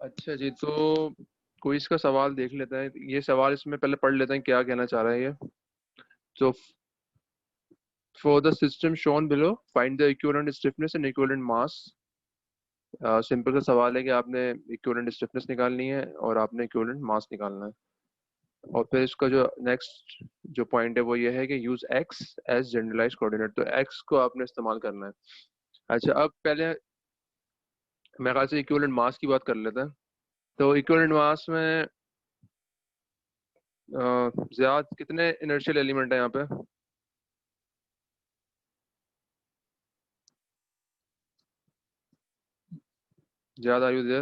अच्छा जी, तो कोई इसका सवाल देख लेते हैं। ये सवाल इसमें पहले पढ़ लेते हैं क्या कहना चाह रहा है ये। तो for the system shown below find the equivalent stiffness and equivalent mass. Simple सा सवाल है कि आपने इक्विवेलेंट स्टिफनेस निकालनी है और आपने इक्विवेलेंट मास निकालना है। और फिर इसका जो नेक्स्ट जो पॉइंट है वो ये है कि use X as generalise coordinate, तो एक्स को आपने इस्तेमाल करना है। अच्छा, अब पहले मेरे ख्याल से इक्विवेलेंट मास की बात कर लेते हैं। तो इक्विवेलेंट मास में ज्यादा कितने इनर्शियल एलिमेंट है यहाँ पे? ज्यादा आयु दे।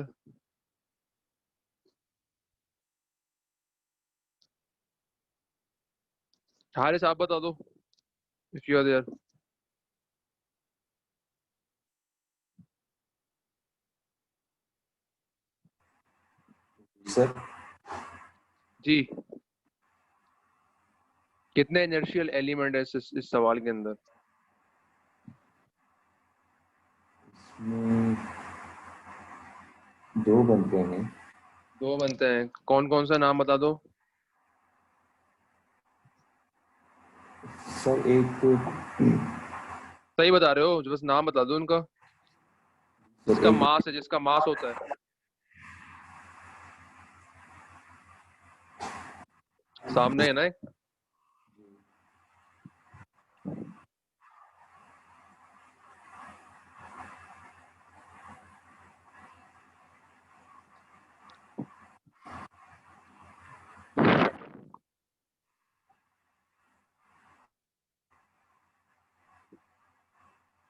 हारिस आप बता दो if you are there. Sir ji, कितने इनर्शियल एलिमेंट है इस सवाल के अंदर? इसमें दो बनते हैं। दो बनते हैं, कौन कौन सा नाम बता दो। सर एक तो सही बता रहे हो, जो बस नाम बता दो उनका। सर जिसका एक मास है, जिसका मास होता है। सामने है ना एक।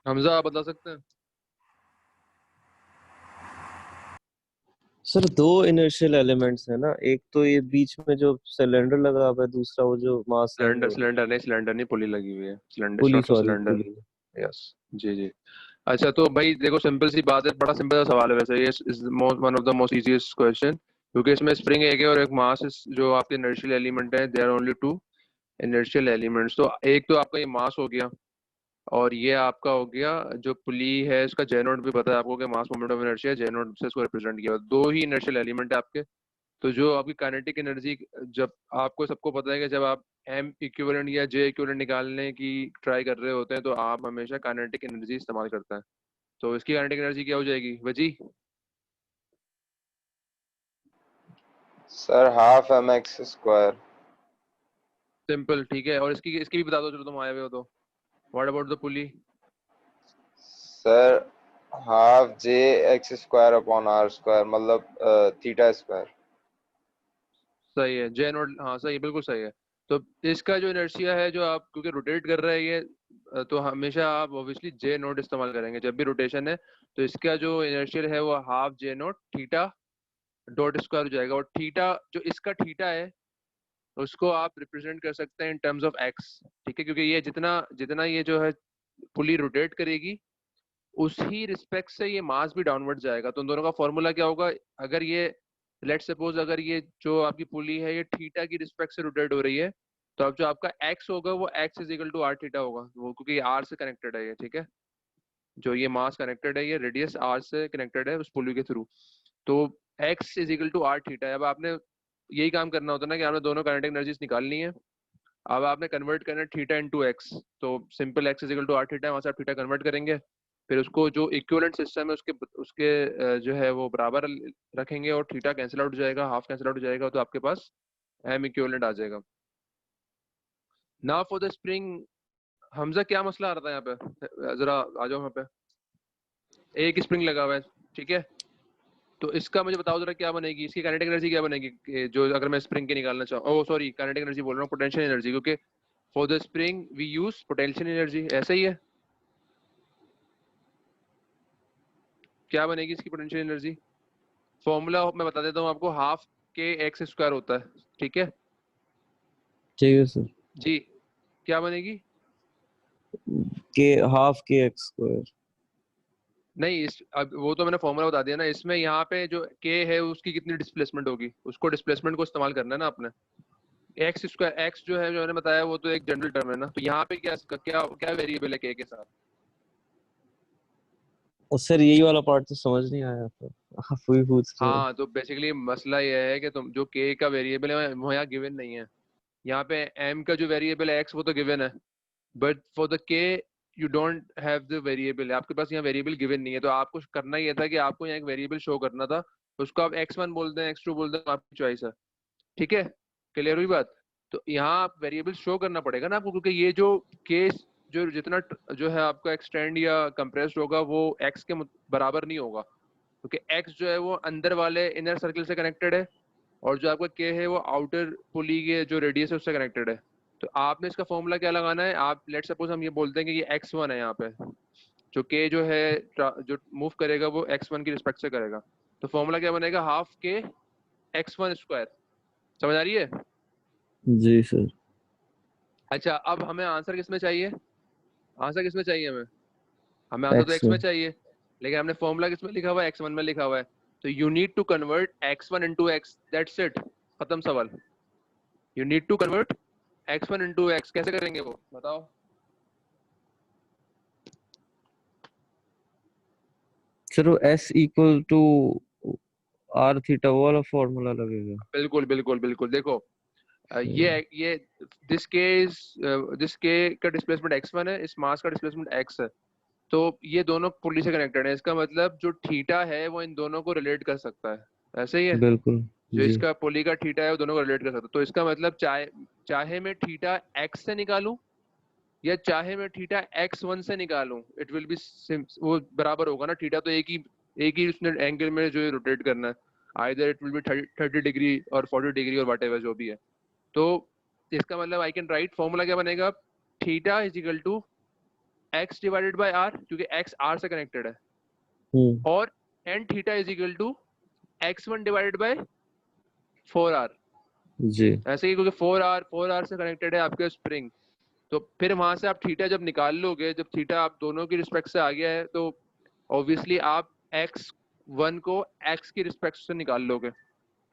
हमजा आप बता सकते हैं? सर दो इनर्शियल एलिमेंट्स है ना, एक तो ये बीच में जो सिलेंडर लगा हुआ है, दूसरा वो जो मास है सिलेंडर, वो सिलेंडर नहीं पुली लगी हुई है। Cylinder pulley, short for sorry cylinder. Pulley. Yes. जी जी। अच्छा तो भाई देखो, सिंपल सी बात है, बड़ा सिंपल सा सवाल है वैसे। ये is one of the most easiest question, क्योंकि इसमें स्प्रिंग एक है और एक मास, जो आपके इनर्शियल एलिमेंट है, they are only two inertial elements. तो एक तो आपका ये मास हो गया, और ये आपका हो गया जो पुली है, इसका जे नोट भी पता है आपको कि मास moment of inertia J note से इसको रिप्रेजेंट किया। दो ही इनर्शियल एलिमेंट है आपके। तो जो आपकी काइनेटिक एनर्जी, जब आपको सबको पता है कि जब आप एम इक्विवेलेंट या जे इक्विवेलेंट निकालने की ट्राई कर रहे होते हैं तो आप हमेशा काइनेटिक एनर्जी इस्तेमाल करते हैं। तो इसकी काइनेटिक एनर्जी क्या हो जाएगी Waji? Sir half M X square. Simple, ठीक है। और इसकी इसकी भी बता दो, चलो तुम आए हुए हो तो। What about the pulley? Sir half J X square upon R square, मतलब थीटा स्क्वायर। सही है, जे नोट, हाँ सही है, बिल्कुल सही है। तो इसका जो इनर्शिया है, जो आप क्योंकि रोटेट कर रहे हैं ये, तो हमेशा आप ऑब्वियसली जे नोट इस्तेमाल करेंगे जब भी रोटेशन है। तो इसका जो इनर्शियल है वो हाफ जे नोट थीटा डॉट स्क्वायर हो जाएगा। और थीटा, जो इसका थीटा है, उसको आप रिप्रेजेंट कर सकते हैं इन टर्म्स ऑफ एक्स। ठीक है, क्योंकि ये जितना जितना ये जो है पुली रोटेट करेगी, उसी रिस्पेक्ट से ये मास भी डाउनवर्ड जाएगा। तो उन दोनों का फॉर्मूला क्या होगा? अगर ये, लेट सपोज, अगर ये जो आपकी पुली है ये थीटा की रिस्पेक्ट से रोटेट हो रही है, तो अब जो आपका एक्स होगा वो X is equal to R theta होगा, वो क्योंकि ये आर से कनेक्टेड है ये। ठीक है, जो ये मास कनेक्टेड है, ये रेडियस आर से कनेक्टेड है उस पुली के थ्रू। तो X is equal to R theta है। अब आपने यही काम करना होता है ना कि आपने दोनों काइनेटिक एनर्जीज निकालनी है। अब आपने कन्वर्ट करना है थीटा इनटू एक्स। तो simple X is equal to R theta है, वहां से आप थीटा कन्वर्ट करेंगे। फिर उसको जो इक्विवेलेंट सिस्टम है उसके उसके जो है वो बराबर रखेंगे, और थीटा कैंसिल आउट हो जाएगा, हाफ कैंसिल आउट हो जाएगा, तो आपके पास एम इक्विवेलेंट आ जाएगा। Now for the spring. Hamza क्या मसला आ रहा था यहाँ पे? जरा आ जाओ यहाँ पे। एक स्प्रिंग लगा हुआ है, ठीक है। तो इसका मुझे बताओ जरा, क्या बनेगी इसकी काइनेटिक एनर्जी? क्या बनेगी जो अगर मैं स्प्रिंग की निकालना चाहूँ? ओ सॉरी, काइनेटिक एनर्जी बोल रहा हूँ, पोटेंशियल एनर्जी, क्योंकि for the spring we use potential energy. ऐसा ही है? क्या बनेगी इसकी पोटेंशियल एनर्जी? फॉर्मूला मैं बता देता हूँ आपको, हाफ के एक्स स्क्वायर होता है। ठीक है ठीक है सर। जी। क्या बनेगी? के हाफ के एक्स स्क्वायर। नहीं, इस अब वो तो मैंने फॉर्मूला बता दिया ना। इसमें यहाँ पे जो के है उसकी कितनी डिस्प्लेसमेंट होगी, उसको डिस्प्लेसमेंट को इस्तेमाल करना है ना आपने। एक्स स्क्वायर, एक्स जो है जो मैंने बताया वो तो एक जनरल टर्म है ना। तो यहाँ पे क्या क्या क्या वेरिएबल है के साथ? और सर यही वाला पार्ट तो समझ नहीं आया, तो आप वही पूछ रहे हो। हाँ, तो बेसिकली मसला ये है कि तुम जो के का वेरिएबल है वो यहाँ गिवन नहीं है। यहाँ पे एम का जो वेरिएबल है एक्स वो तो गिवन है, बट फॉर द के you don't have the variable, आपके पास यहाँ वेरिएबल गिवन नहीं है। तो आपको करना ये था कि आपको यहाँ एक वेरिएबल शो करना था, उसको आप x1 बोलते हैं x2 बोलते हैं, आपकी चॉइस है। ठीक है, क्लियर हुई बात। तो यहाँ आप वेरिएबल शो करना पड़ेगा ना आपको, क्योंकि ये जो केस जो जितना जो है आपका एक्सटेंड या कंप्रेस्ड होगा वो x के बराबर नहीं होगा, क्योंकि x जो है वो अंदर वाले इनर सर्कल से कनेक्टेड है, और जो आपका k है वो आउटर पुली के जो रेडियस है उससे कनेक्टेड है। तो आपने इसका फॉर्मूला क्या लगाना है, आप लेट सपोज हम ये बोलते हैं कि ये x1 है, यहाँ पे जो k जो है जो मूव करेगा वो x1 की रिस्पेक्ट से करेगा। तो फॉर्मूला क्या बनेगा, हाफ k x1 स्क्वायर। समझ आ रही है। जी सर। अच्छा, अब हमें आंसर किस में चाहिए, आंसर किस में चाहिए हमें, हमें आंसर तो एक्स x में में। चाहिए, लेकिन हमने फॉर्मूला किस में लिखा हुआ है, x1 में लिखा हुआ है। तो you need to convert x1 into x, that's it, खत्म सवाल। You need to convert x1 into x, कैसे करेंगे वो बताओ। सर वो S equal to R theta वो वाला फॉर्मूला लगेगा। बिल्कुल बिल्कुल बिल्कुल, देखो ये दिस के का डिस्प्लेसमेंट x1 है, इस मास का डिस्प्लेसमेंट x है। तो ये दोनों पुली से कनेक्टेड है, इसका मतलब जो थीटा है वो इन दोनों को रिलेट कर सकता है, ऐसे ही है। बिल्कुल। जो जी। इसका पुली का थीटा है वो दोनों को रिलेट कर सकता है। तो इसका मतलब चाहे चाहे मैं थीटा x से निकालूं या चाहे मैं थीटा x1 से निकालूं, इट विल बी वो बराबर होगा ना, थीटा तो एक ही उसने एंगल में जो रोटेट करना है, either it will be 30 degree और 40 डिग्री और वट एवर जो भी है। तो इसका मतलब आई कैन राइट, फॉर्मूला क्या बनेगा, theta is equal to X divided by R, क्योंकि एक्स आर से कनेक्टेड है, हम्म। और N theta is equal to x1 divided by 4r। जी। ऐसे ही क्योंकि 4r से कनेक्टेड है आपके स्प्रिंग। तो फिर वहां से आप थीटा जब निकाल लोगे, जब थीटा आप दोनों की रिस्पेक्ट से आ गया है, तो ऑब्वियसली आप x1 को x की रिस्पेक्ट से निकाल लोगे।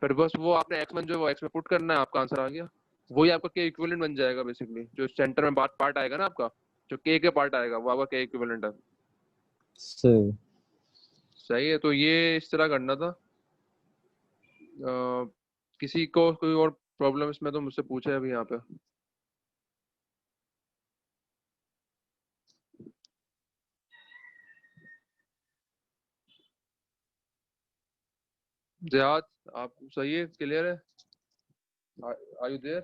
फिर बस वो आपने x1 जो है वो x में पुट करना है, आपका आंसर आ गया। वही आपका के इक्विवेलेंट बन जाएगा बेसिकली, जो सेंटर में बात पार्ट आएगा ना आपका, जो के पार्ट आएगा वो आपका के इक्विवेलेंट है। सही। सही है, तो ये इस तरह करना था। किसी को कोई और प्रॉब्लम इसमें तो मुझसे पूछा है अभी यहाँ पे। जिहाद, आप सही है, क्लियर है, आर यू देयर।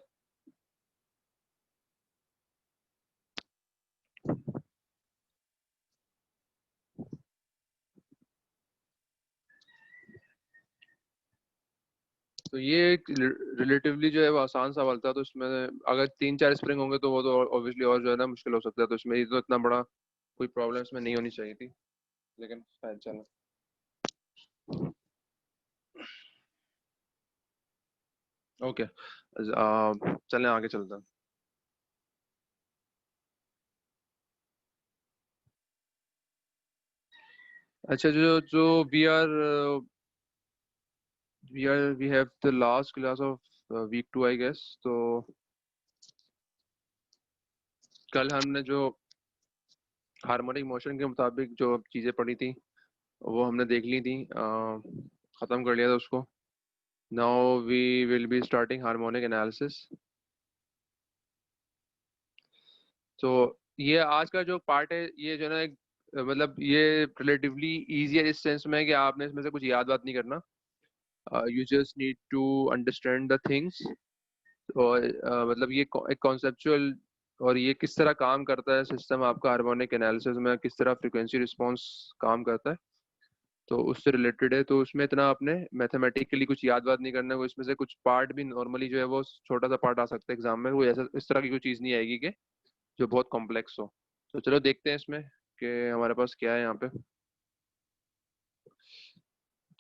तो ये एक रिलेटिवली जो है वो आसान सवाल था, तो इसमें अगर 3-4 स्प्रिंग होंगे तो वो तो ऑब्वियसली और जो है ना मुश्किल हो सकता है, तो इसमें ये तो इतना बड़ा कोई प्रॉब्लम इसमें नहीं होनी चाहिए थी, लेकिन शायद चलो। ओके, चलें आगे चलते हैं। अच्छा, जो जो we have the last class of week 2 I guess. तो कल हमने जो हार्मोनिक मोशन के मुताबिक जो चीज़ें पढ़ी थी वो हमने देख ली थी, ख़त्म कर लिया था उसको। Now we will be starting harmonic analysis. तो ये आज का जो पार्ट है ये जो है ना मतलब ये रिलेटिवली इजी है इस सेंस में कि आपने इसमें से कुछ याद बात नहीं करना, you just need to understand the things. और मतलब ये एक कॉन्सेप्चुअल, और ये किस तरह काम करता है सिस्टम आपका हार्मोनिक एनालिसिस में, किस तरह फ्रिक्वेंसी रिस्पॉन्स काम करता है, तो उससे रिलेटेड है। तो उसमें इतना आपने मैथमेटिकली कुछ याद बात नहीं करना है। वो इसमें से कुछ पार्ट भी नॉर्मली जो है वो छोटा सा पार्ट आ सकता है एग्जाम में, वो ऐसा इस तरह की कोई चीज़ नहीं आएगी कि जो बहुत कॉम्प्लेक्स हो। तो चलो देखते हैं इसमें कि हमारे पास क्या है यहाँ पे।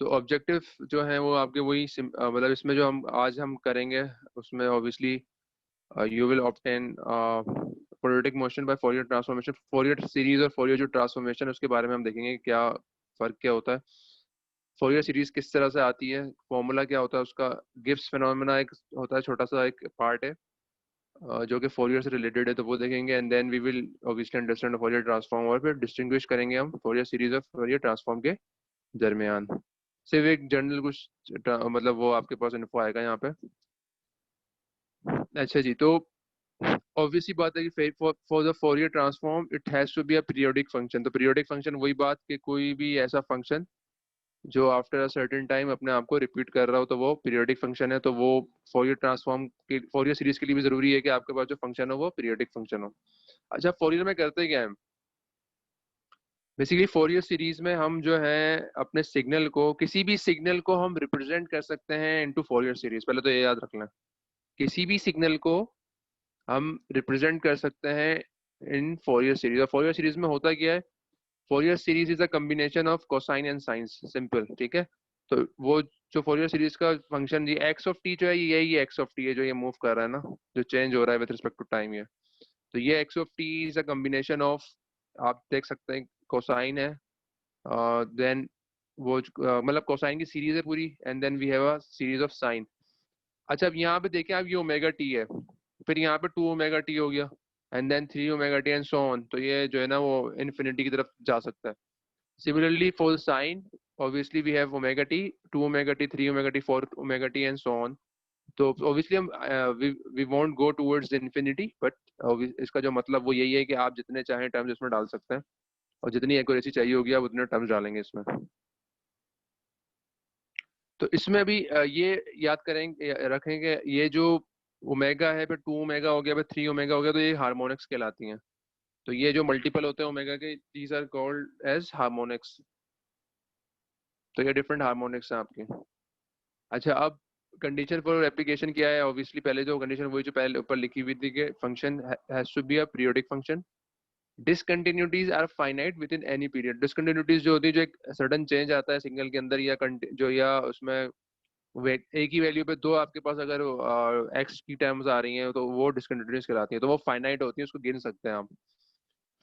तो ऑब्जेक्टिव जो है वो आपके वही मतलब इसमें जो हम आज हम करेंगे उसमें obviously you will obtain quadratic motion by Fourier transformation, Fourier series और फोरियर जो ट्रांसफॉर्मेशन उसके बारे में हम देखेंगे क्या फर्क क्या होता है, फोरियर सीरीज किस तरह से आती है, फॉर्मूला क्या होता है उसका, गिब्स फिनोमेना एक होता है, छोटा सा एक पार्ट है जो कि फोरियर से रिलेटेड है, तो वो देखेंगे, and then we will obviously understand Fourier transform, और फिर डिस्टिंग्विश करेंगे हम Fourier series of Fourier transform के दरमियान। सिर्फ एक जनरल कुछ मतलब वो आपके पास इन्फो आएगा यहाँ पे। अच्छा जी, तो ऑब्वियसली बात है कि for the Fourier transform it has to be a periodic function. तो पीरियोडिक फंक्शन वही बात कि कोई भी ऐसा फंक्शन जो आफ्टर अ सर्टेन टाइम अपने आप को रिपीट कर रहा हो, तो वो पीरियोडिक फंक्शन है। तो वो फोरियर ट्रांसफॉर्म के फोरियर सीरीज के लिए भी जरूरी है कि आपके पास जो फंक्शन हो वो पीरियोडिक फंक्शन हो। अच्छा, फोरियर में करते क्या है, बेसिकली फोरियर सीरीज में हम जो है अपने सिग्नल को, किसी भी सिग्नल को हम रिप्रेजेंट कर सकते हैं इनटू फोरियर सीरीज। पहले तो ये याद रखना, किसी भी सिग्नल को हम रिप्रेजेंट कर सकते हैं इन फोरियर सीरीज। और फोरियर सीरीज में होता क्या है, Fourier series is a combination of cosine and sines, simple, ठीक है। तो वो जो फोरियर सीरीज का function G X of T जो है, यही एक्स ऑफ टी है जो ये मूव कर रहा है ना, जो चेंज हो रहा है विद रिस्पेक्ट टू टाइम। ये तो ये x of T is a combination of, आप देख सकते हैं कोसाइन है, देन वो मतलब कोसाइन की सीरीज है पूरी, and then we have a series of sine. अच्छा, अब यहाँ पे देखें, अब ये ओमेगा टी है, फिर यहाँ पे 2 ओमेगा टी हो गया, and then 3 omega T and so on. तो ये जो है ना वो इन्फिनिटी की तरफ जा सकता है। Similarly for sine, obviously we have omega t, 2 omega t, 3 omega t, 4 omega t and so on. तो obviously हम we won't go towards infinity, but इसका जो मतलब वो यही है कि आप जितने चाहें टर्म्स इसमें डाल सकते हैं, और जितनी एक्यूरेसी चाहिए होगी आप उतने टर्म्स डालेंगे इसमें। तो इसमें भी ये याद करेंगे, रखेंगे, ये जो ओमेगा है, फिर 2 ओमेगा हो गया, फिर 3 ओमेगा हो गया, तो ये हार्मोनिक्स कहलाती हैं। तो ये जो मल्टीपल होते हैं ओमेगा के, these are called as harmonics. तो ये डिफरेंट हार्मोनिक्स हैं आपके। अच्छा, अब कंडीशन फॉर एप्लीकेशन क्या है, ऑब्वियसली पहले जो कंडीशन वही जो पहले ऊपर लिखी हुई थी कि function has to be a periodic function, discontinuities are finite with in any period. Discontinuities जो होती है, जो एक सडन चेंज आता है सिग्नल के अंदर, या जो या उसमें एक ही वैल्यू पे दो आपके पास अगर एक्स की टर्म्स आ रही हैं, तो वो डिसकंटिन्यूटीज कहलाती है। तो वो फाइनाइट होती है, उसको गिन सकते हैं आप।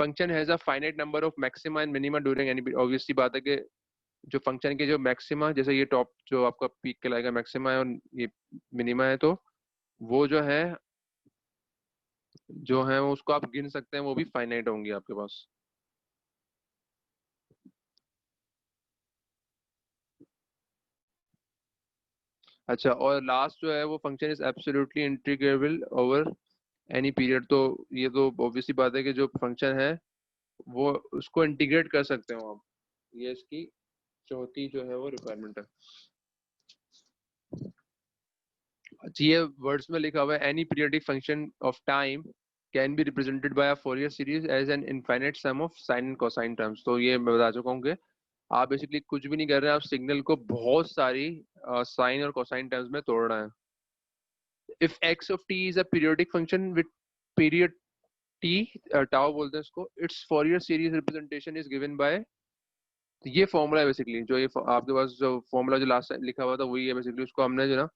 Function has a finite number of maxima and minima during any, obviously बात है कि जो फंक्शन के जो मैक्सिमा, जैसे ये टॉप जो आपका पीक कहलाएगा मैक्सिमा है, और ये मिनिमा है, तो वो जो है वो उसको आप गिन सकते हैं, वो भी फाइनाइट होंगी आपके पास। अच्छा, और लास्ट जो है वो function is absolutely integrable over any period. तो ये तो ऑब्वियसली बात है कि जो फंक्शन है वो उसको इंटीग्रेट कर सकते हो आप, ये इसकी चौथी जो है वो रिक्वायरमेंट है। अच्छा, ये वर्ड्स में लिखा हुआ है, any periodic function of time can be represented by a Fourier series as an infinite sum of sine and cosine terms. तो ये मैं बता चुका हूँ कि आप बेसिकली कुछ भी नहीं कर रहे हैं, आप सिग्नल को बहुत सारी साइन और कोसाइन टर्म्स में तोड़ रहे हैं। If x of T is a periodic function with period T, tau बोलते हैं इसको, it's Fourier series representation is given by, ये फॉर्मूला है बेसिकली, जो ये आपके पास जो फॉर्मूला जो लास्ट लिखा हुआ था वही है बेसिकली। उसको हमने जो ना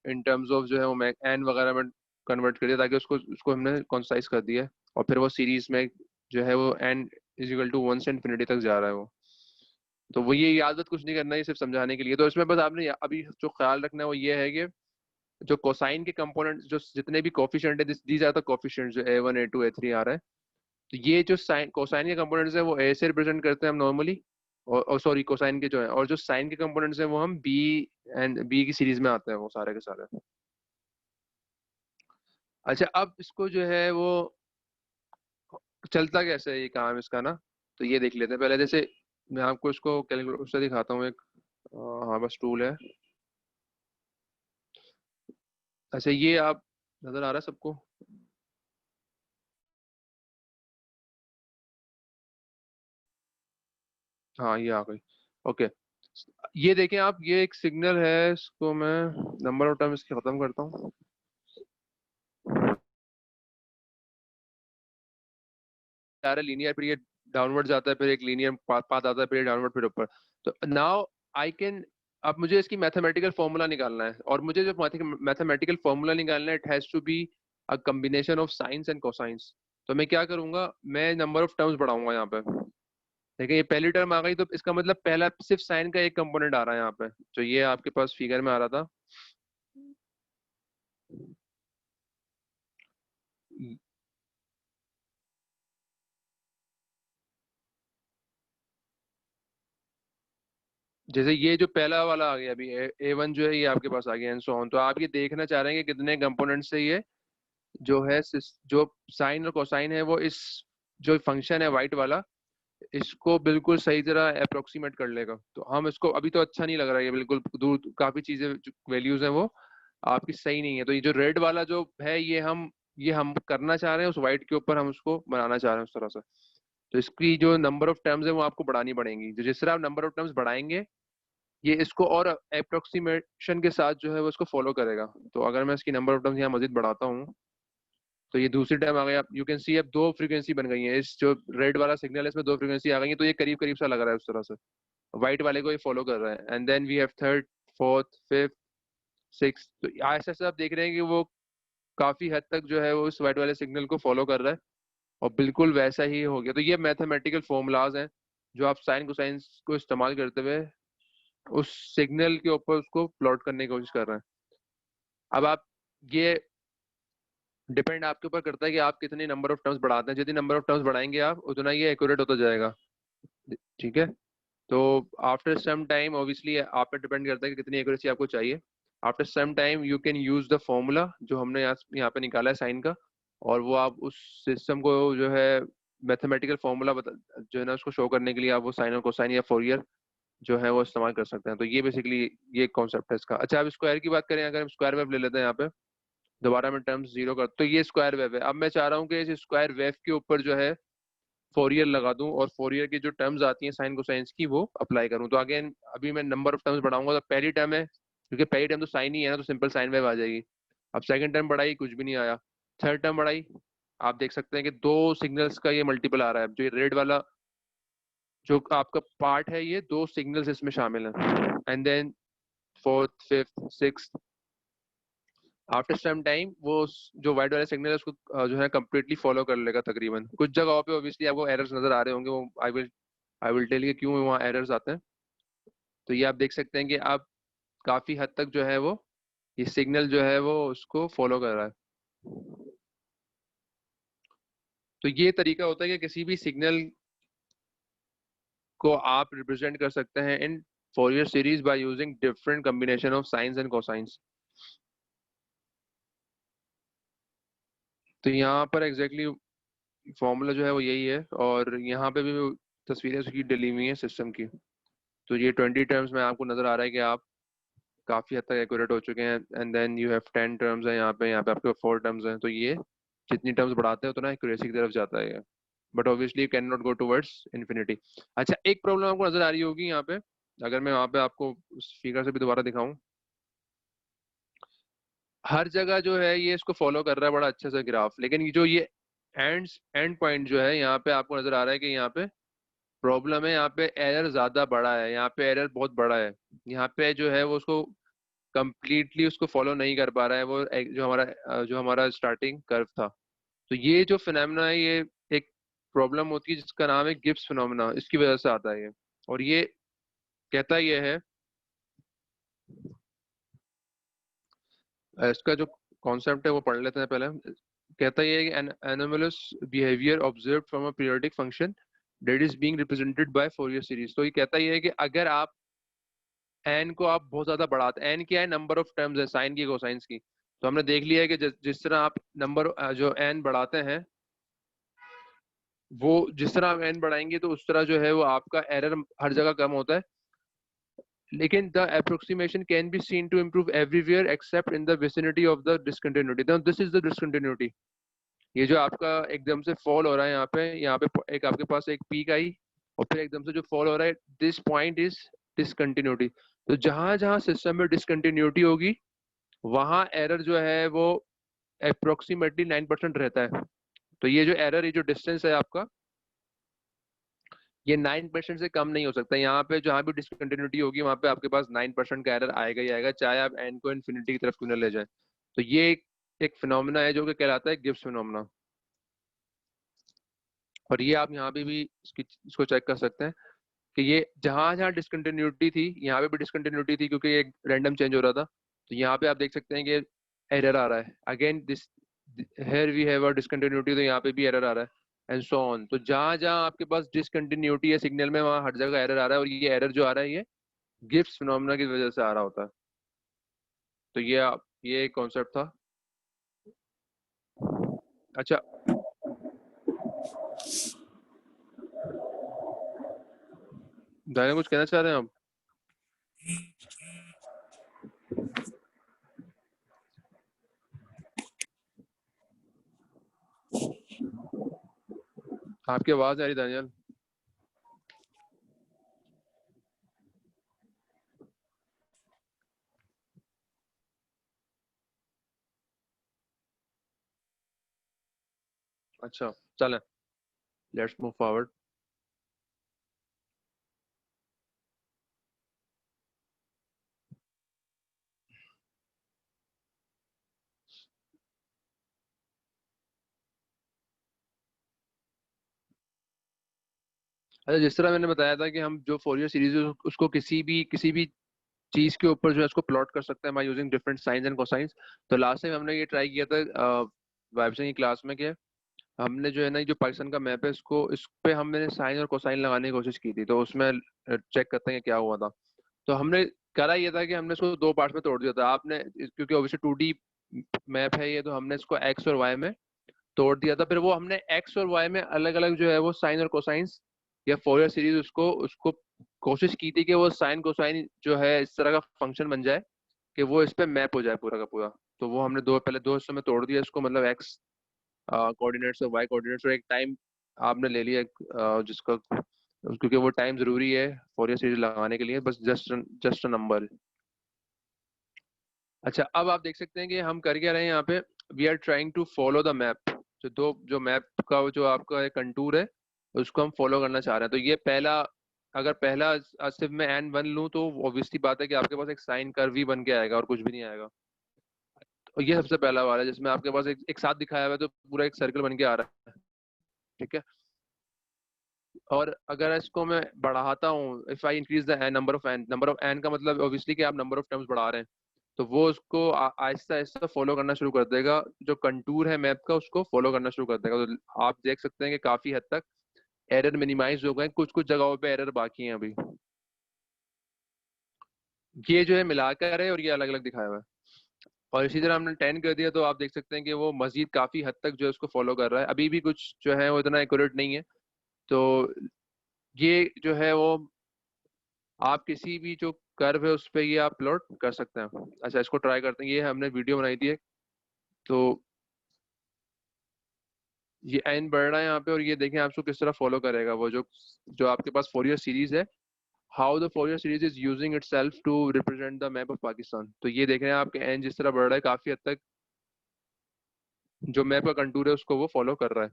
इन टर्म्स ऑफ जो है वो एन वगैरह में कन्वर्ट कर दिया, ताकि उसको उसको हमने कॉन्साइज कर दिया है, और फिर वो सीरीज में जो है वो एन इज इक्वल टू 1 से इन्फिनिटी तक जा रहा है वो। तो वो ये याद कुछ नहीं करना है, सिर्फ समझाने के लिए। तो इसमें बस आपने अभी जो ख्याल रखना है वो ये है कि जो कोसाइन के कंपोनेंट, जो जितने भी कोफिशिएंट है, दीज आर द कोफिशिएंट, जो A1 A2 A3 आ रहा है, तो ये जो साइन कोसाइन के कंपोनेंट्स है वो ए से रिप्रेजेंट करते हैं हम नॉर्मली, और सॉरी कोसाइन के जो है, और जो साइन के कंपोनेंट्स हैं वो हम बी एंड बी की सीरीज में आते हैं वो सारे के सारे। अच्छा, अब इसको जो है वो चलता कैसे है ये काम इसका ना, तो ये देख लेते हैं पहले। जैसे मैं आपको इसको कैलकुलेटर से दिखाता हूँ एक, हाँ बस टूल है। अच्छा, ये आप नजर आ रहा है सबको? हाँ, ये आ गई, ओके। ये देखें आप, ये एक सिग्नल है, इसको मैं नंबर ऑफ टर्म इसके खत्म करता हूँ। आ रहा है लीनियर, फिर ये डाउनवर्ड जाता है, फिर एक लीनियर पाथ आता है, फिर डाउनवर्ड, फिर ऊपर। तो नाउ आई कैन, अब मुझे इसकी मैथमेटिकल फॉर्मूला निकालना है, और मुझे जो मैथमेटिकल फॉर्मूला निकालना है, it has to be a combination of sines and cosines. तो मैं क्या करूंगा, मैं नंबर ऑफ टर्म्स बढ़ाऊंगा यहाँ पे। देखिए, ये पहली टर्म आ गई, तो इसका मतलब पहला सिर्फ साइन का एक कंपोनेंट आ रहा है यहाँ पे, जो ये आपके पास फिगर में आ रहा था। जैसे ये जो पहला वाला आ गया अभी A1 जो है ये आपके पास आ गया एंड सो ऑन। तो आप ये देखना चाह रहे हैं कि कितने कंपोनेंट से ये जो है जो साइन और कोसाइन है वो इस जो फंक्शन है वाइट वाला इसको बिल्कुल सही तरह अप्रोक्सीमेट कर लेगा। तो हम इसको अभी तो अच्छा नहीं लग रहा है, ये बिल्कुल दूर काफी चीजें वैल्यूज हैं वो आपकी सही नहीं है। तो ये जो रेड वाला जो है ये हम करना चाह रहे हैं उस वाइट के ऊपर, हम उसको बनाना चाह रहे हैं उस तरह से। तो इसकी जो नंबर ऑफ टर्म्स है वो आपको बढ़ानी पड़ेंगी। तो जिस तरह आप नंबर ऑफ टर्म्स बढ़ाएंगे ये इसको और अप्रोक्सीमेशन के साथ जो है वो इसको फॉलो करेगा। तो अगर मैं इसकी नंबर ऑफ टर्म्स यहाँ मजीद बढ़ाता हूँ तो ये दूसरी टाइम आ गया। यू कैन सी अब दो फ्रीक्वेंसी बन गई है, इस जो रेड वाला सिग्नल है इसमें दो फ्रीक्वेंसी आ गई है। तो ये करीब करीब सा लग रहा है उस तरह से, व्हाइट वाले को ये फॉलो कर रहा है। And then we have third, fourth, fifth, six. तो ऐसे ऐसे आप देख रहे हैं कि वो काफी हद तक जो है वो इस व्हाइट वाले सिग्नल को फॉलो कर रहा है और बिल्कुल वैसा ही हो गया। तो ये मैथमेटिकल फॉर्मूलाज हैं जो आप साइन कोसाइन को इस्तेमाल करते हुए उस सिग्नल के ऊपर उसको प्लॉट करने की कोशिश कर रहे हैं। अब आप ये डिपेंड आपके ऊपर करता है कि आप कितने नंबर ऑफ टर्म्स बढ़ाते हैं। जितनी नंबर ऑफ टर्म्स बढ़ाएंगे आप उतना ये एक्यूरेट होता जाएगा। ठीक है, तो आफ्टर सम टाइम ऑब्वियसली आप पे डिपेंड करता है कि कितनी एक्यूरेसी आपको चाहिए। After some time you can use the formula जो हमने यहाँ पे निकाला है साइन का, और वो आप उस सिस्टम को जो है मैथमेटिकल फॉर्मूला जो है ना उसको शो करने के लिए आप वो साइन और कोसाइन या फोरियर जो है वो इस्तेमाल कर सकते हैं। तो ये बेसिकली ये कॉन्सेप्ट है इसका। अच्छा, अब स्क्वायर की बात करें, अगर हम स्क्वायर वेव ले लेते हैं यहाँ पे, दोबारा मैं टर्म्स जीरो कर, तो ये स्क्वायर वेव है। अब मैं चाह रहा हूँ कि इस स्क्वायर वेव के ऊपर जो है फोरियर लगा दूं और फोरियर की जो टर्म्स आती हैं साइन कोसाइंस की वो अप्लाई करूं। तो अगेन अभी मैं नंबर ऑफ टर्म्स बढ़ाऊंगा तो पहली टर्म है, क्योंकि पहली टर्म तो साइन ही है ना, तो सिंपल साइन वेव आ जाएगी। अब सेकंड टर्म बढ़ाई, कुछ भी नहीं आया। थर्ड टर्म बढ़ाई, आप देख सकते हैं कि दो सिग्नल्स का ये मल्टीपल आ रहा है। जो ये रेड वाला जो आपका पार्ट है ये दो सिग्नल्स इसमें शामिल हैं। And then fourth, fifth, sixth, after some time वो जो वाइट वाला सिग्नल है उसको जो है कंप्लीटली फॉलो कर लेगा तकरीबन। कुछ जगहों पे ऑब्वियसली आपको एरर्स नजर आ रहे होंगे, वो आई विल टेल यू क्यों वहाँ एरर्स आते हैं। तो ये आप देख सकते हैं कि आप काफी हद तक जो है वो ये सिग्नल जो है वो उसको फॉलो कर रहा है। तो ये तरीका होता है कि किसी भी सिग्नल को आप रिप्रेजेंट कर सकते हैं in Fourier series by using different combination of sines and cosines. तो यहाँ पर एग्जैक्टली फॉर्मूला जो है वो यही है, और यहाँ पे भी तस्वीरें उसकी डली हुई है सिस्टम की। तो ये 20 टर्म्स में आपको नजर आ रहा है कि आप काफी हद तक एक्यूरेट हो चुके हैं। And then you have 10 terms है यहाँ पे आपके 4 टर्म्स हैं। तो ये जितनी टर्म्स बढ़ाते हैं उतना एक्यूरेसी की तरफ जाता है, but obviously you can not go towards infinity. अच्छा, एक प्रॉब्लम आपको नजर आ रही होगी यहाँ पे, अगर मैं वहाँ पे आपको उस फिगर से भी दोबारा दिखाऊं, हर जगह जो है ये इसको फॉलो कर रहा है बड़ा अच्छे से ग्राफ, लेकिन ये जो ये एंड पॉइंट जो है यहाँ पे आपको नजर आ रहा है कि यहाँ पे प्रॉब्लम है। यहाँ पे एरर ज्यादा बड़ा है, यहाँ पे एरर बहुत बड़ा है। यहाँ पे जो है वो उसको कंप्लीटली उसको फॉलो नहीं कर पा रहा है वो जो हमारा स्टार्टिंग कर्व था। तो ये जो फिनोमेना है ये एक प्रॉब्लम होती है जिसका नाम है गिब्स फिनोमेना, इसकी वजह से आता है ये। और ये कहता ये है, इसका जो कॉन्सेप्ट है वो पढ़ लेते हैं पहले। कहता ये है कि an anomalous behaviour observed from a periodic function that is being represented by Fourier series. तो ये कहता ये है कि अगर आप एन को आप बहुत ज्यादा बढ़ाते, एन क्या है, नंबर ऑफ टर्म्स है साइन की कोसाइंस की। तो हमने देख लिया है कि जिस तरह आप नंबर जो एन बढ़ाते हैं वो जिस तरह आप एन बढ़ाएंगे तो उस तरह जो है वो आपका एरर हर जगह कम होता है। लेकिन the approximation can be seen to improve everywhere except in the vicinity of the discontinuity. This is the discontinuity. ये जो आपका एकदम से फॉल हो रहा है यहाँ पे एक आपके पास एक पीक आई और फिर एकदम से जो फॉल हो रहा है, दिस पॉइंट इज डिसकंटिन्यूटी। तो जहां जहां सिस्टम में डिसकंटिन्यूटी होगी वहां एरर जो है वो अप्रोक्सीमेटली 9% रहता है। तो ये जो एरर, ये जो डिस्टेंस है आपका, ये 9% से कम नहीं हो सकता। यहाँ पे जहाँ भी डिसकंटिन्यूटी होगी वहां पे आपके पास 9% का एरर आएगा ही आएगा, चाहे आप एन को इन्फिनिटी की तरफ क्यों न ले जाए। तो ये एक फिनोमेना है जो कि कहलाता है गिब्स फिनोमेना। और ये आप यहाँ पे भी इसको चेक कर सकते हैं कि ये जहां जहां डिसकंटिन्यूटी थी यहाँ पे भी डिसकंटिन्यूटी थी क्योंकि ये रैंडम चेंज हो रहा था। तो यहाँ पे आप देख सकते हैं कि एरर आ रहा है। Again this here we have a discontinuity, तो यहाँ पे भी एरर आ रहा है एंड सो ऑन। तो जहां जहां आपके पास डिसकंटिन्यूटी है सिग्नल में वहां हर जगह एरर आ रहा है। और ये एरर जो आ रहा है ये गिब्स फिनोमेना की वजह से आ रहा होता है। तो ये एक कॉन्सेप्ट था। अच्छा, दानिया कुछ कहना चाह रहे हैं आप? आपकी आवाज आ रही दानियल? अच्छा, चलें, लेट्स मूव फॉरवर्ड। अच्छा, जिस तरह मैंने बताया था कि हम जो फोरियर सीरीज है उसको किसी भी चीज के ऊपर जो है उसको प्लॉट कर सकते हैं bye using different science and cosines. तो लास्ट टाइम हमने ये ट्राई किया था वाइब्सन की क्लास में, कि हमने जो है ना जो पाकिस्तान का मैप है इसको इस पे हमने साइन और कोसाइन लगाने की कोशिश की थी। तो उसमें चेक करते हैं कि क्या हुआ था। तो हमने करा ये था कि हमने इसको दो पार्ट में तोड़ दिया था। आपने क्योंकि ऑब्वियसली 2D मैप है ये, तो हमने इसको एक्स और वाई में तोड़ दिया था। फिर वो हमने एक्स और वाई में अलग अलग जो है वो साइन और कोसाइंस या फोरियर सीरीज उसको उसको कोशिश की थी कि वो साइन कोसाइन जो है इस तरह का फंक्शन बन जाए कि वो इस पे मैप हो जाए पूरा का पूरा। तो वो हमने पहले दो हिस्सों में तोड़ दिया इसको, मतलब एक्स कोऑर्डिनेट्स और वाई कोऑर्डिनेट्स, और एक टाइम आपने ले लिया जिसका, क्योंकि वो टाइम जरूरी है फोरियर सीरीज लगाने के लिए, बस जस्ट अ नंबर। अच्छा, अब आप देख सकते हैं कि हम कर क्या रहे हैं यहाँ पे। We are trying to follow the map. जो मैप का जो आपका एक कंटूर है उसको हम फॉलो करना चाह रहे हैं। तो ये पहला, अगर पहला सिर्फ मैं एन वन लूँ तो ऑब्वियसली बात है कि आपके पास एक साइन कर्व ही बन के आएगा और कुछ भी नहीं आएगा। तो ये सबसे पहला वाला है जिसमें आपके पास एक साथ दिखाया हुआ है, तो पूरा एक सर्कल बन के आ रहा है। ठीक है। और अगर इसको मैं बढ़ाता हूँ, if I increase the number of N का मतलब ऑब्वियसली कि आप नंबर ऑफ टर्म्स बढ़ा रहे हैं, तो वो उसको आहिस्ता आहिस्ता फॉलो करना शुरू कर देगा। जो कंटूर है मैप का उसको फॉलो करना शुरू कर देगा। तो आप देख सकते हैं कि काफी हद तक एरर मिनिमाइज हो गए। कुछ कुछ जगहों पे एरर बाकी हैं अभी। ये जो है मिलाकर है और ये अलग अलग दिखाया हुआ है। और इसी तरह हमने 10 कर दिया तो आप देख सकते हैं कि वो मजीद काफी हद तक जो है उसको फॉलो कर रहा है। अभी भी कुछ जो है वो इतना एक्यूरेट नहीं है। तो ये जो है वो आप किसी भी जो कर्व है उस पर ये आप प्लॉट कर सकते हैं। अच्छा, इसको ट्राई करते हैं। ये हमने वीडियो बनाई थी एक। तो ये एन बढ़ रहा है यहाँ पे, और ये देखें आपको किस तरह फॉलो करेगा वो जो जो आपके पास फोरियर सीरीज है। How the Fourier series is using itself to represent the map of Pakistan. तो ये देख रहे हैं आपके एन जिस तरह बढ़ रहा है काफी हद तक जो मैप का कंटूर है उसको वो फॉलो कर रहा है।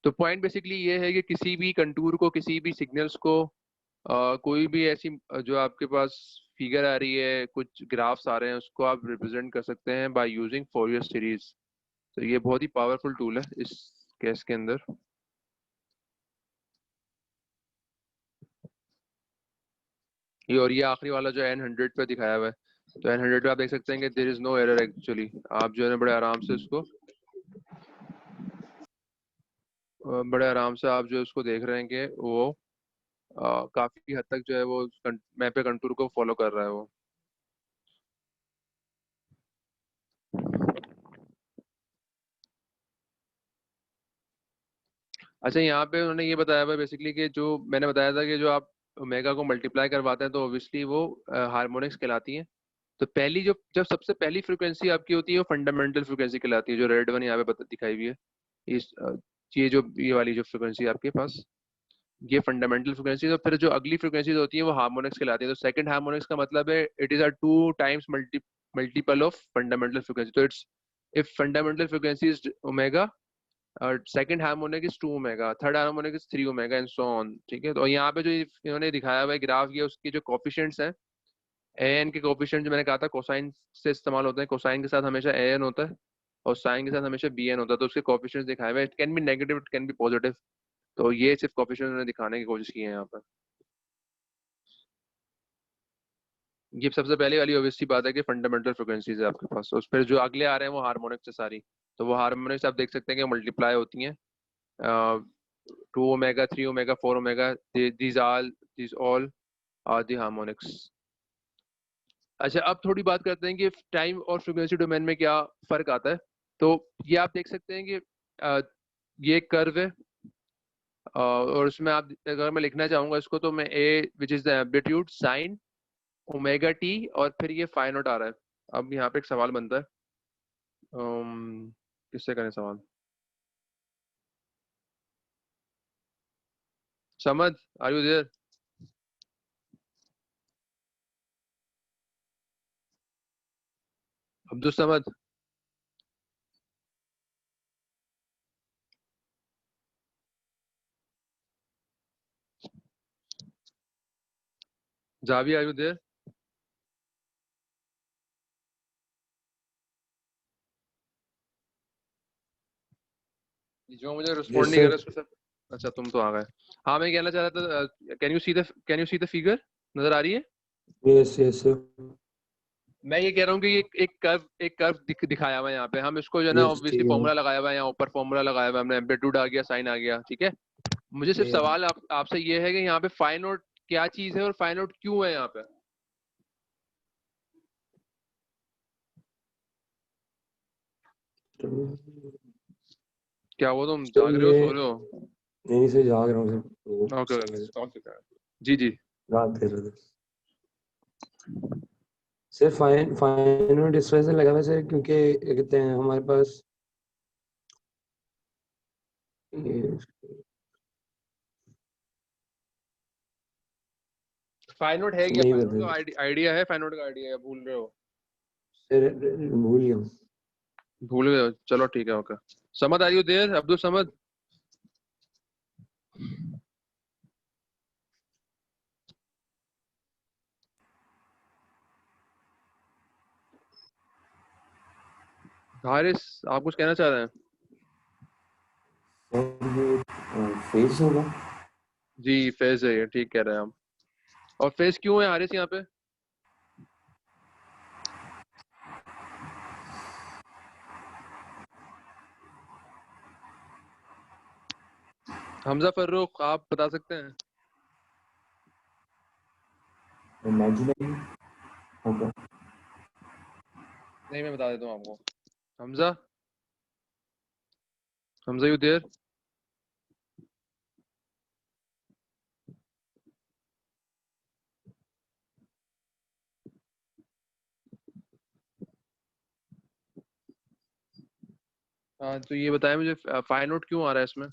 तो पॉइंट बेसिकली ये है कि किसी भी कंटूर को, किसी भी सिग्नल्स को, कोई भी ऐसी जो आपके पास फिगर आ रही है, कुछ ग्राफ्स आ रहे हैं, उसको आप रिप्रेजेंट कर सकते हैं बाय यूजिंग फोरियर सीरीज। तो ये बहुत ही पावरफुल टूल है इस केस के अंदर। ये और ये आखिरी वाला जो N100 पे दिखाया हुआ है, तो N100 पे आप देख सकते हैं कि there is no error actually. आप जो है ना बड़े आराम से आप जो है उसको देख रहे हैं कि वो काफी हद तक जो है वो मैप पे कंटूर को फॉलो कर रहा है वो। अच्छा, यहाँ पे उन्होंने ये बताया हुआ है बेसिकली कि जो मैंने बताया था कि जो आप ओमेगा को मल्टीप्लाई करवाते हैं तो ऑब्वियसली वो हार्मोनिक्स कहलाती हैं। तो पहली जो जब सबसे पहली फ्रीक्वेंसी आपकी होती है वो फंडामेंटल फ्रीक्वेंसी कहलाती है, जो रेड वन यहाँ पे दिखाई हुई है। इस ये वाली जो फ्रीक्वेंसी आपके पास, ये फंडामेंटल फ्रीक्वेंसी। तो फिर जो अगली फ्रीक्वेंसीज होती है वो हार्मोनिक्स कहलाती है। तो सेकंड हार्मोनिक्स का मतलब है it is a 2 times multiple of fundamental frequency. तो it's if fundamental frequency is omega, और second harmonic is 2 omega, third harmonic is 3 omega and so on. ठीक है। तो यहाँ पे जो इन्होंने दिखाया हुआ है ग्राफ, ये उसके जो कोफिशिएंट्स हैं, एन के कोफिशिएंट जो मैंने कहा था कोसाइन से इस्तेमाल होते हैं। कोसाइन के साथ हमेशा एन होता है और साइन के साथ हमेशा बी एन होता है। तो उसके कोफिशिएंट्स दिखाए हुए, it can be negative, it can be positive. तो ये सिर्फ कोफिशिएंट उन्होंने दिखाने की कोशिश की है यहाँ पर। ये सबसे पहले वाली ऑब्वियसली बात है कि फंडामेंटल फ्रिक्वेंसीज है आपके पास। उस पर जो अगले आ रहे हैं वो हार्मोनिक्स से सारी। तो वो हार्मोनिक्स आप देख सकते हैं कि मल्टीप्लाई होती हैं 2 omega, 3 omega, 4 omega, these all are the harmonics. अच्छा, अब थोड़ी बात करते हैं कि टाइम और फ्रीक्वेंसी डोमेन में क्या फर्क आता है। तो ये आप देख सकते हैं कि ये एक कर्व है, और उसमें आप अगर मैं लिखना चाहूंगा इसको तो मैं A which is the amplitude sine omega T, और फिर ये फाई नॉट आ रहा है। अब यहाँ पे एक सवाल बनता है, किससे करें सवाल? Samad, are you there? Abdul Samad? Javi, are you there? जो मुझे रिस्पॉन्ड Yes, नहीं कर sir. रहा उसको सब। अच्छा, तुम तो आ गए। हाँ, मैं कहना चाह रहा था, can you see the figure नजर आ रही है? Yes, yes, sir. मैं ये कह रहा हूँ कि एक कर्व दिखाया हुआ है यहाँ पे। हम इसको जो है ना, Yes, ऑब्वियसली ठीक है. फॉर्मूला लगाया हुआ है, यहाँ ऊपर फॉर्मूला लगाया हुआ है हमने, एम्पलीट्यूड आ गया, साइन आ गया, ठीक है। मुझे सिर्फ Yes. सवाल आपसे ये है कि यहाँ पे फाई नोट क्या चीज है और फाई नोट क्यों है यहाँ पे? क्या वो तुम सर जाग रहे हो, ये सो रहे हो? नहीं सर, जाग रहा हूँ सर. ओके, ओके, जी जी। रात कर रहे थे सर. फाइन और डिस्ट्रेस लगा हुआ है सर, क्योंकि क्या कहते हैं हमारे पास ये फाई नोट है क्या? नहीं फाई नोट पता का आइडिया है? फाई नोट का आइडिया है, भूल रहे हो? सर, भूल गया हूँ. भूल गए हो? चलो ठीक है, okay. Samad, are you there? Abdul Samad? Haris, आप कुछ कहना चाह रहे हैं? सर ये फेस होगा. जी, फेज है ये, ठीक कह रहे हैं हम। और फेज क्यों है हारिस यहाँ पे? हमजा फर्रुख, आप बता सकते हैं? इमेजिनरी होगा. नहीं, मैं बता देता हूँ आपको। Hamza, Hamza you there? हाँ, तो ये बताएं मुझे, फाई नोट क्यों आ रहा है इसमें?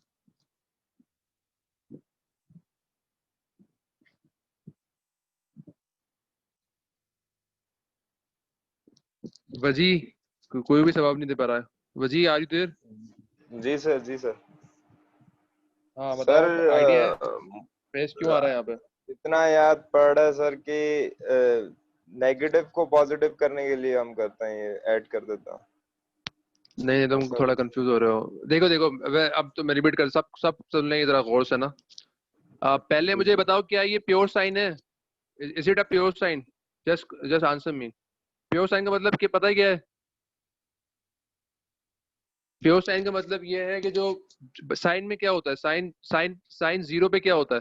वजी, कोई भी जवाब नहीं दे पा रहा है। Waji, are you there? जी सर, जी सर. हाँ, सर बताओ, आइडिया है फेज क्यों आ रहा है यहाँ पे? इतना याद पड़ रहा है सर कि नेगेटिव को पॉजिटिव करने के लिए हम करते हैं, ये ऐड कर देता हूँ. नहीं, तुम सर थोड़ा कंफ्यूज हो रहे हो। देखो देखो, अब तो मैं रिपीट कर, सब सब सुन लेंगे जरा गौर से ना। पहले जी मुझे सर. बताओ, क्या ये प्योर साइन है? Is it a pure sign? Just just answer me. Pure sign का मतलब क्या, पता है क्या है? प्योर साइन का मतलब ये है कि जो साइन में क्या होता है, साइन साइन साइन जीरो पे क्या होता है?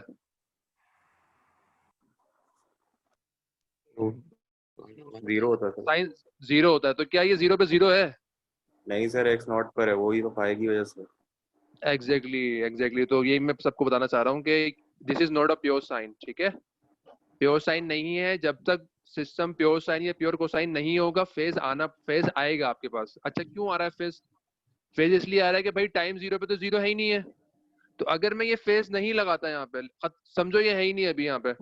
जीरो होता है सर. साइन जीरो होता है, तो क्या ये जीरो पे जीरो है? नहीं सर, एक्स नॉट पर है, वही तो फाई की वजह से. एग्जैक्टली एग्जैक्टली, तो यही मैं सबको बताना चाह रहा हूँ कि this is not a pure sign, ठीक है। प्योर साइन नहीं है जब तक सिस्टम प्योर साइन या प्योर कोसाइन नहीं होगा। फेज आएगा आपके पास। अच्छा, क्यों आ रहा है फेज? फेज इसलिए आ रहा है कि भाई टाइम जीरो पे तो जीरो है ही नहीं है। तो अगर मैं ये फेज नहीं लगाता यहाँ पे, समझो ये है ही नहीं अभी यहाँ पे,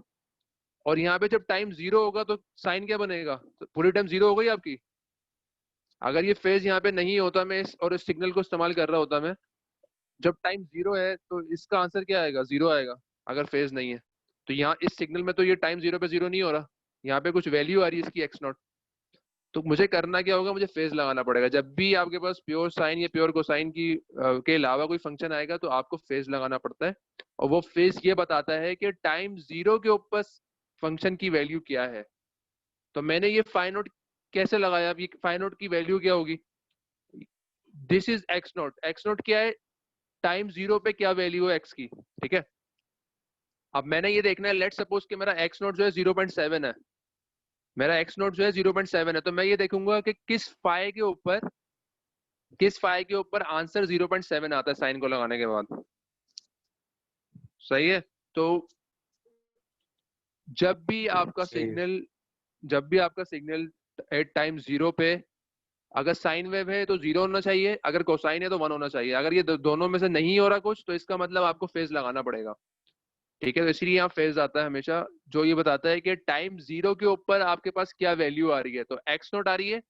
और यहाँ पे जब टाइम जीरो होगा तो साइन क्या बनेगा? तो पूरी टाइम जीरो हो गई आपकी। अगर ये फेज यहाँ पे नहीं होता, मैं इस सिग्नल को इस्तेमाल कर रहा होता मैं, जब टाइम जीरो है तो इसका आंसर क्या आएगा? जीरो आएगा, अगर फेज नहीं है। तो यहाँ इस सिग्नल में तो ये टाइम जीरो पे जीरो नहीं हो रहा, यहाँ पे कुछ वैल्यू आ रही है इसकी एक्स नॉट। तो मुझे करना क्या होगा? मुझे फेज लगाना पड़ेगा। जब भी आपके पास प्योर साइन या प्योर कोसाइन के अलावा कोई फंक्शन आएगा तो आपको फेज लगाना पड़ता है, और वो फेज ये बताता है कि टाइम जीरो के ऊपर फंक्शन की वैल्यू क्या है। तो मैंने ये फाई नोट कैसे लगाया? अब ये फाई नोट की वैल्यू क्या होगी? This is x note. X note क्या है? टाइम 0 पे क्या वैल्यू है x की, ठीक है। अब मैंने ये देखना है, लेट सपोज कि मेरा x नोट जो है 0.7 है, मेरा x नोट जो है 0.7 है, तो मैं ये देखूंगा कि किस फाई के ऊपर आंसर 0.7 आता है साइन को लगाने के बाद, सही है। तो जब भी आपका सही है। सिग्नल एट टाइम 0 पे अगर साइन वेव है तो 0 होना चाहिए, अगर कोसाइन है तो 1 होना चाहिए। अगर ये दोनों में से नहीं हो रहा कुछ, तो इसका मतलब आपको फेज लगाना पड़ेगा, ठीक है। तो इसलिए यहाँ फेज आता है हमेशा, जो ये बताता है कि टाइम 0 के ऊपर आपके पास क्या वैल्यू आ रही है। तो एक्स नोट आ रही है,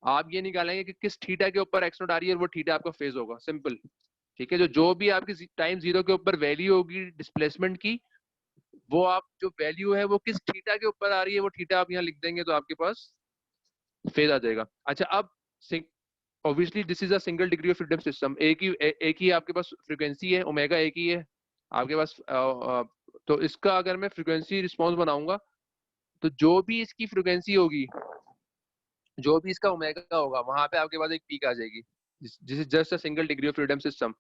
आप ये निकालेंगे कि किस थीटा के ऊपर एक्स नोट आ रही है, वो थीटा आपका फेज होगा, सिंपल, ठीक है। जो भी आपकी टाइम 0 के ऊपर वैल्यू होगी डिस्प्लेसमेंट की, वो आप जो वैल्यू है वो किस थीटा के ऊपर आ रही है, वो थीटा आप यहाँ लिख देंगे तो आपके पास फेज आ जाएगा। अच्छा, अब obviously this is a single degree of freedom system, एक ही आपके पास फ्रीक्वेंसी है, ओमेगा एक ही है आपके पास। तो इसका अगर मैं फ्रीक्वेंसी रिस्पॉन्स बनाऊंगा, तो जो भी इसकी फ्रीक्वेंसी होगी, जो भी इसका ओमेगा होगा, वहां पे आपके पास एक पीक आ जाएगी, this is just a single degree of freedom system,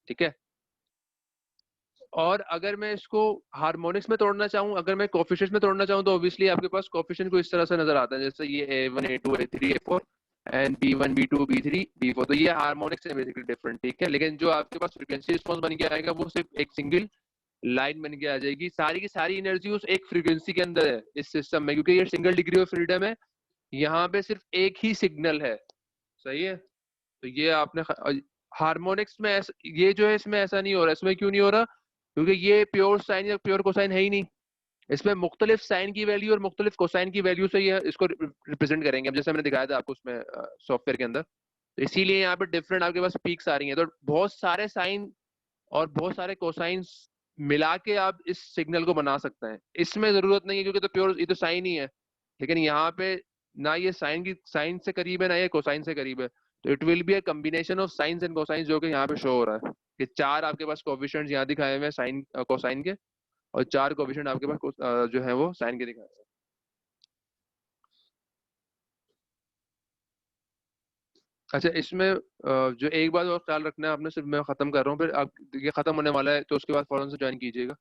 ठीक है। और अगर मैं इसको हार्मोनिक्स में तोड़ना चाहूँ, अगर मैं कोफिशिएंट में तोड़ना चाहूँ, तो ऑब्वियसली आपके पास कोफिशिएंट को इस तरह से नजर आता है, जैसे ये A1 A2 A3 A4 and B1 B2 B3 B4। तो ये हार्मोनिक्स है बेसिकली डिफरेंट, ठीक है। लेकिन जो आपके पास फ्रीक्वेंसी रिस्पॉन्स बन के आएगा, वो सिर्फ एक सिंगल लाइन बन के आ जाएगी। सारी की सारी एनर्जी उस एक फ्रीक्वेंसी के अंदर है इस सिस्टम में, क्योंकि ये सिंगल डिग्री ऑफ फ्रीडम है, यहाँ पे सिर्फ एक ही सिग्नल है, सही है। तो ये आपने हार्मोनिक्स में ये जो है इसमें ऐसा नहीं हो रहा। इसमें क्यों नहीं हो रहा? क्योंकि ये प्योर साइन या प्योर कोसाइन है ही नहीं। इसमें मुख्तलिफ साइन की वैल्यू और मुख्तलिफ कोसाइन की वैल्यू से ये इसको रिप्रेजेंट करेंगे, जैसे मैंने दिखाया था आपको उसमें सॉफ्टवेयर के अंदर। तो इसीलिए यहाँ पे डिफरेंट आपके पास पीक्स आ रही हैं। तो बहुत सारे साइन और बहुत सारे कोसाइंस मिला के आप इस सिग्नल को बना सकते हैं। इसमें जरूरत नहीं है, क्योंकि तो प्योर ये तो साइन ही है। लेकिन यहाँ पे ना ये साइन से करीब है, ना ये कोसाइन से करीब है। तो it will be a combination of sines and cosines, जो कि यहाँ पे शो हो रहा है। ये चार आपके पास कोएफिशिएंट्स यहाँ दिखाए हुए हैं साइन कोसाइन के, और चार कोएफिशिएंट आपके पास जो है वो साइन के दिखाए हुए हैं। अच्छा, इसमें जो एक बात और ख्याल रखना है आपने, सिर्फ मैं खत्म कर रहा हूँ, फिर आप ये खत्म होने वाला है तो उसके बाद फौरन से ज्वाइन कीजिएगा।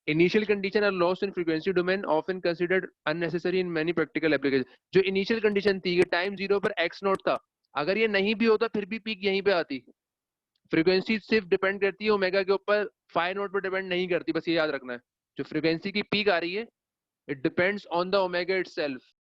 Initial condition are lost in frequency domain, often considered unnecessary in many practical applications. जो इनिशियल कंडीशन थी कि टाइम 0 पर x नोट था, अगर ये नहीं भी होता फिर भी पीक यहीं पे आती। फ्रीक्वेंसी सिर्फ डिपेंड करती है ओमेगा के ऊपर, फाई नोट पर डिपेंड नहीं करती, बस ये याद रखना है। जो फ्रीक्वेंसी की पीक आ रही है, it depends on the omega itself,